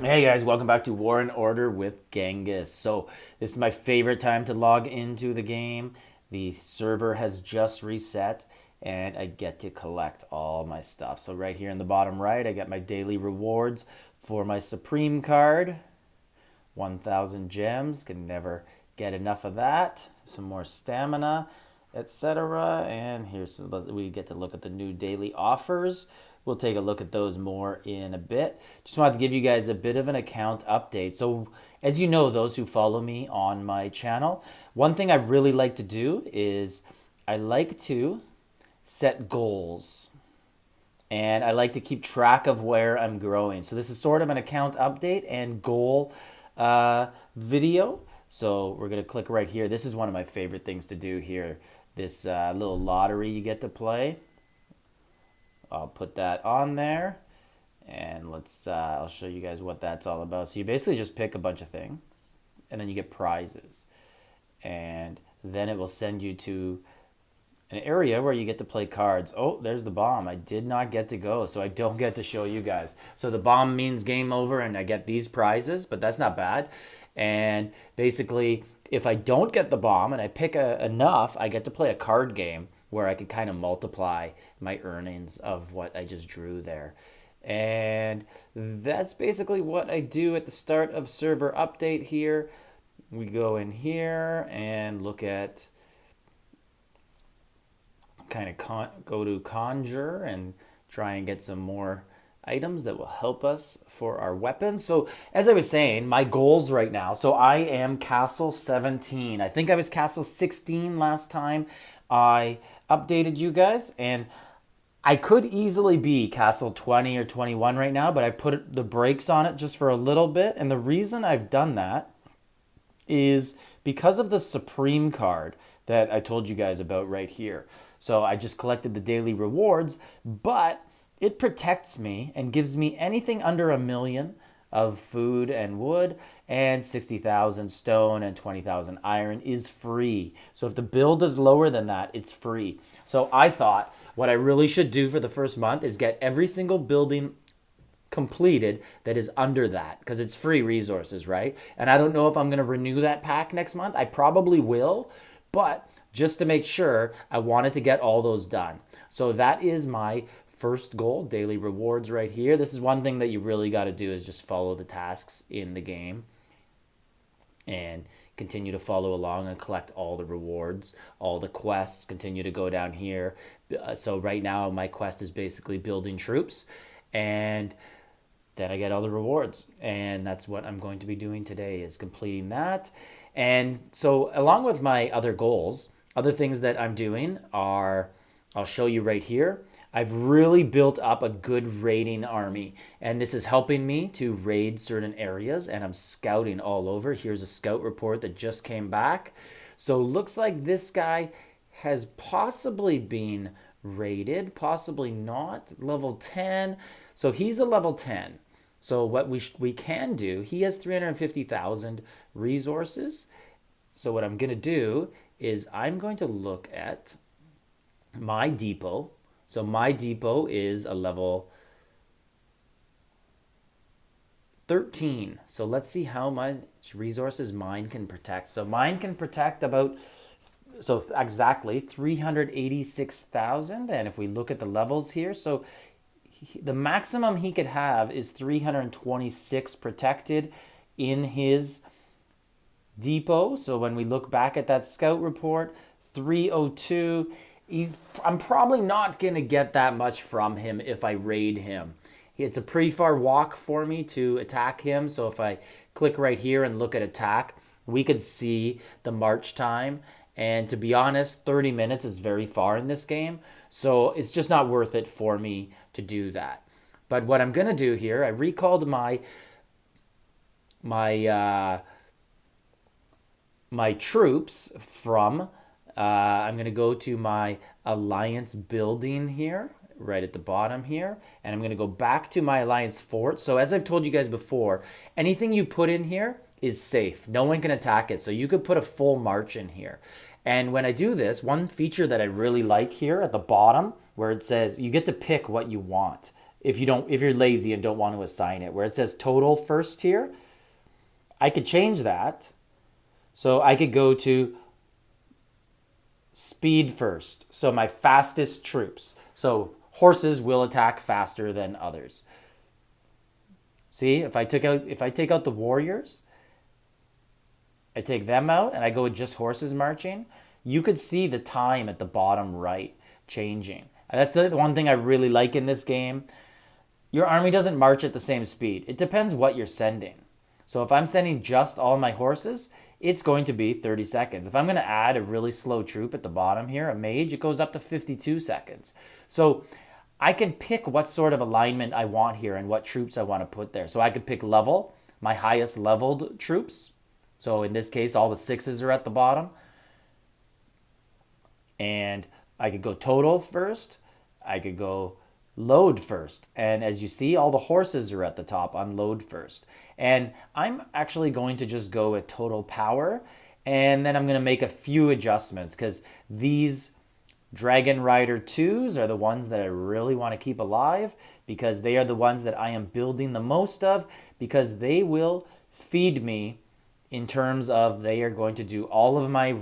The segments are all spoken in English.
Hey guys, welcome back to War and Order with Genghis. So, this is my favorite time to log into the game. The server has just reset and I get to collect all my stuff. So, right here in the bottom right, I get my daily rewards for my Supreme card. 1,000 gems, can never get enough of that. Some more stamina, etc. And here's we get to look at the new daily offers. We'll take a look at those more in a bit. Just wanted to give you guys a bit of an account update. So, as you know, those who follow me on my channel, one thing I really like to do is I like to set goals and I like to keep track of where I'm growing. So this is sort of an account update and goal video. So we're gonna click right here. This is one of my favorite things to do here. This little lottery you get to play. I'll put that on there, and I'll show you guys what that's all about. So you basically just pick a bunch of things, and then you get prizes, and then it will send you to an area where you get to play cards. Oh, there's the bomb. I did not get to go, so I don't get to show you guys. So the bomb means game over and I get these prizes, but that's not bad. And basically, if I don't get the bomb and I pick enough, I get to play a card game where I could kind of multiply my earnings of what I just drew there. And that's basically what I do at the start of server update here. We go in here and look at go to conjure and try and get some more items that will help us for our weapons. So as I was saying, my goals right now, so I am castle 17. I think I was castle 16 last time I updated you guys, and I could easily be castle 20 or 21 right now, but I put the brakes on it just for a little bit. And the reason I've done that is because of the Supreme card that I told you guys about right here. So I just collected the daily rewards, but it protects me and gives me anything under 1,000,000 of food and wood, and 60,000 stone and 20,000 iron is free. So if the build is lower than that, it's free. So I thought what I really should do for the first month is get every single building completed that is under that, because it's free resources, right? And I don't know if I'm going to renew that pack next month. I probably will, but just to make sure, I wanted to get all those done. So that is my first goal, daily rewards right here. This is one thing that you really got to do, is just follow the tasks in the game and continue to follow along and collect all the rewards, all the quests, continue to go down here. So right now my quest is basically building troops, and then I get all the rewards, and that's what I'm going to be doing today, is completing that. And so along with my other goals, other things that I'm doing are, I'll show you right here. I've really built up a good raiding army, and this is helping me to raid certain areas, and I'm scouting all over. Here's a scout report that just came back. So looks like this guy has possibly been raided, possibly not. Level 10. So he's a level 10. So what we can do, he has 350,000 resources. So what I'm going to do is I'm going to look at my depot. So my depot is a level 13. So let's see how much resources mine can protect. So mine can protect about, so exactly 386,000. And if we look at the levels here, so the maximum he could have is 326 protected in his depot. So when we look back at that scout report, 302, I'm probably not going to get that much from him if I raid him. It's a pretty far walk for me to attack him. So if I click right here and look at attack, we could see the march time. And to be honest, 30 minutes is very far in this game. So it's just not worth it for me to do that. But what I'm going to do here, I recalled my troops from, I'm going to go to my alliance building here, right at the bottom here, and I'm going to go back to my alliance fort. So as I've told you guys before, anything you put in here is safe. No one can attack it. So you could put a full march in here. And when I do this, one feature that I really like here at the bottom, where it says you get to pick what you want if you're lazy and don't want to assign it. Where it says total first here, I could change that. So I could go to speed first. So my fastest troops. So horses will attack faster than others. See, if I take out the warriors, I take them out and I go with just horses marching, you could see the time at the bottom right changing. And that's the one thing I really like in this game. Your army doesn't march at the same speed. It depends what you're sending. So if I'm sending just all my horses, it's going to be 30 seconds. If I'm going to add a really slow troop at the bottom here, a mage, it goes up to 52 seconds. So I can pick what sort of alignment I want here and what troops I want to put there. So I could pick level, my highest leveled troops. So in this case, all the sixes are at the bottom. And I could go total first. I could go load first. And as you see, all the horses are at the top on load first. And I'm actually going to just go with total power. And then I'm going to make a few adjustments because these Dragon Rider 2s are the ones that I really want to keep alive because they are the ones that I am building the most of because they will feed me in terms of they are going to do all of my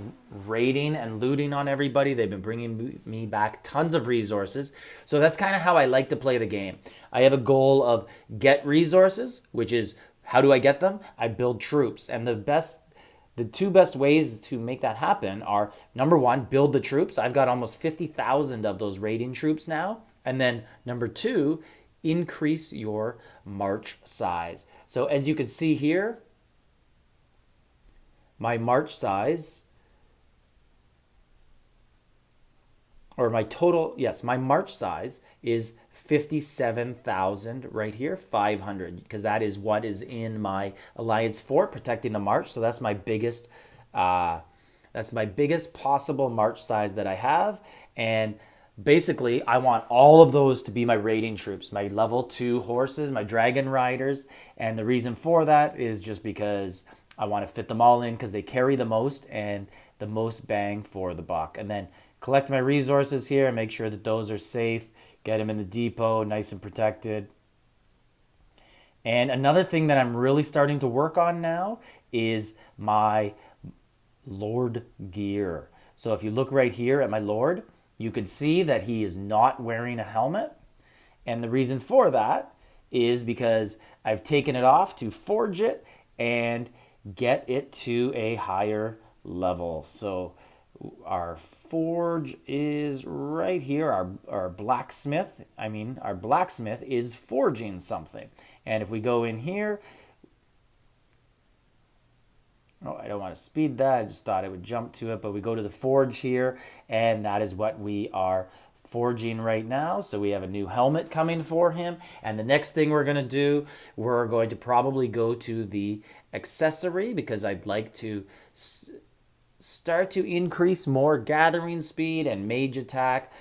raiding and looting on everybody. They've been bringing me back tons of resources. So that's kind of how I like to play the game. I have a goal of get resources, which is how do I get them? I build troops. And the two best ways to make that happen are, number one, build the troops. I've got almost 50,000 of those raiding troops now. And then number two, increase your march size. So as you can see here, my march size, or my total, yes, my march size is 57,000 right here, 500, because that is what is in my Alliance Fort, protecting the march. So that's my biggest possible march size that I have. And basically, I want all of those to be my raiding troops, my level 2 horses, my dragon riders. And the reason for that is just because I want to fit them all in because they carry the most and the most bang for the buck. And then collect my resources here and make sure that those are safe. Get them in the depot, nice and protected. And another thing that I'm really starting to work on now is my Lord gear. So if you look right here at my Lord, you can see that he is not wearing a helmet. And the reason for that is because I've taken it off to forge it and get it to a higher level. So our forge is right here. Our blacksmith is forging something. And if we go in here, I don't want to speed that. I just thought I would jump to it, but we go to the forge here, and that is what we are forging right now. So we have a new helmet coming for him. And the next thing we're going to do, we're going to probably go to the accessory because I'd like to start to increase more gathering speed and mage attack.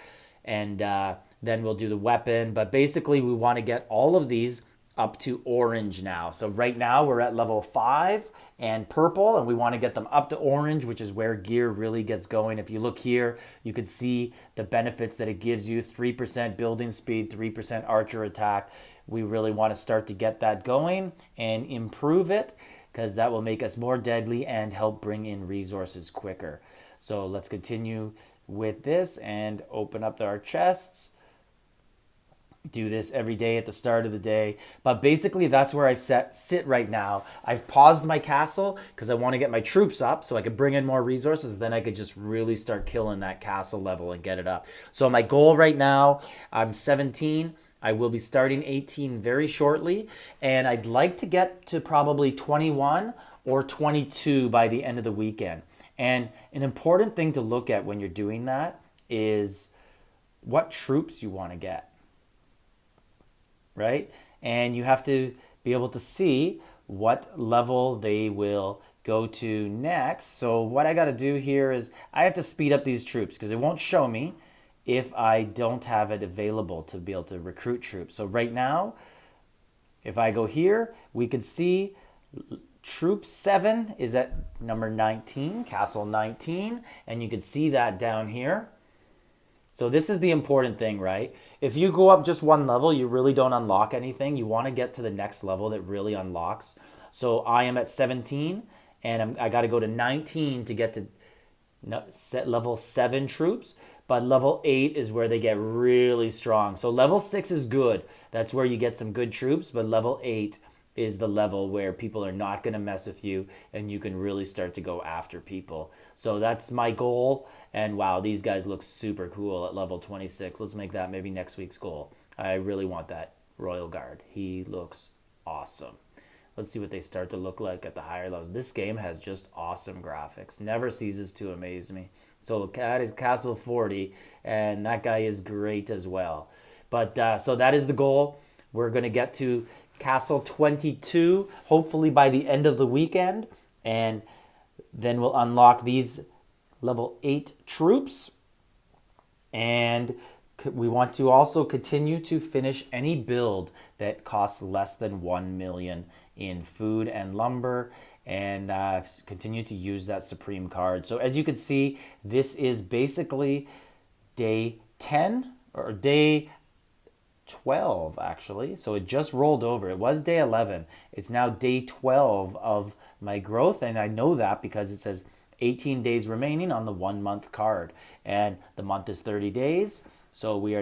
And then we'll do the weapon. But basically, we want to get all of these up to orange now. So right now we're at level 5 and purple, and we want to get them up to orange, which is where gear really gets going. If you look here, you can see the benefits that it gives you: 3% building speed, 3% archer attack. We really want to start to get that going and improve it because that will make us more deadly and help bring in resources quicker. So let's continue with this and open up our chests. Do this every day at the start of the day. But basically that's where I sit right now. I've paused my castle because I want to get my troops up so I could bring in more resources. Then I could just really start killing that castle level and get it up. So my goal right now, I'm 17. I will be starting 18 very shortly. And I'd like to get to probably 21 or 22 by the end of the weekend. And an important thing to look at when you're doing that is what troops you want to get. Right? And you have to be able to see what level they will go to next. So what I got to do here is I have to speed up these troops because it won't show me if I don't have it available to be able to recruit troops. So right now, if I go here, we could see Troop 7 is at number 19, Castle 19, and you can see that down here. So this is the important thing, right? If you go up just one level, you really don't unlock anything. You want to get to the next level that really unlocks. So I am at 17, and I got to go to 19 to get to set level 7 troops. But level 8 is where they get really strong. So level 6 is good. That's where you get some good troops. But level 8 is the level where people are not going to mess with you and you can really start to go after people. So that's my goal. And wow, these guys look super cool at level 26. Let's make that maybe next week's goal. I really want that Royal Guard. He looks awesome. Let's see what they start to look like at the higher levels. This game has just awesome graphics. Never ceases to amaze me. So that is Castle 40, and that guy is great as well. But so that is the goal. We're going to get to Castle 22, hopefully by the end of the weekend. And then we'll unlock these level 8 troops. And we want to also continue to finish any build that costs less than 1 million in food and lumber, and continue to use that Supreme card. So as you can see, this is basically day 10 or day 12 actually. So it just rolled over. It was day 11. It's now day 12 of my growth, and I know that because it says 18 days remaining on the 1 month card, and the month is 30 days. So we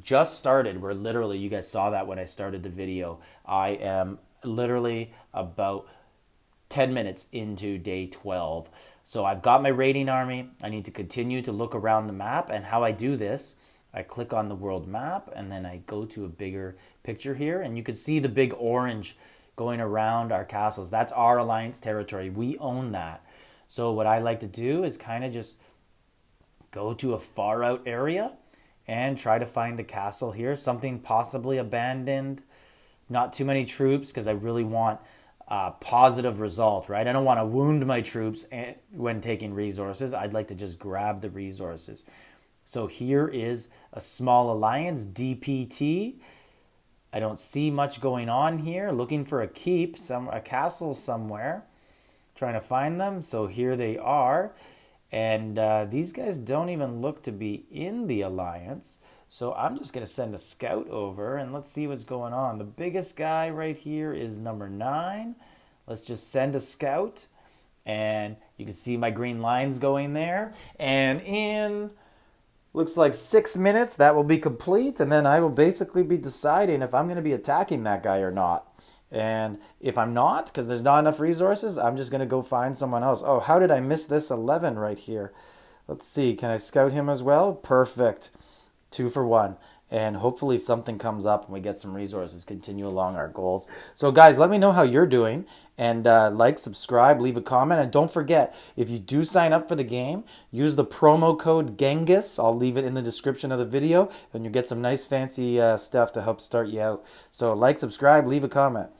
just started. We're literally, you guys saw that when I started the video. I am literally about 10 minutes into day 12. So I've got my raiding army. I need to continue to look around the map, and how I do this, I click on the world map and then I go to a bigger picture here, and you can see the big orange going around our castles. That's our alliance territory. We own that. So what I like to do is kind of just go to a far out area and try to find a castle here, something possibly abandoned, not too many troops, because I really want a positive result, right? I don't want to wound my troops when taking resources. I'd like to just grab the resources. So here is a small alliance, DPT. I don't see much going on here. Looking for a keep, a castle somewhere. Trying to find them. So here they are. And these guys don't even look to be in the alliance. So I'm just going to send a scout over and let's see what's going on. The biggest guy right here is number 9. Let's just send a scout. And you can see my green lines going there. And in, looks like 6 minutes, that will be complete. And then I will basically be deciding if I'm going to be attacking that guy or not. And if I'm not, because there's not enough resources, I'm just going to go find someone else. Oh, how did I miss this 11 right here? Let's see. Can I scout him as well? Perfect. 2 for 1. And hopefully something comes up and we get some resources, continue along our goals. So guys, let me know how you're doing. And like, subscribe, leave a comment. And don't forget, if you do sign up for the game, use the promo code Genghis. I'll leave it in the description of the video. And you get some nice fancy stuff to help start you out. So like, subscribe, leave a comment.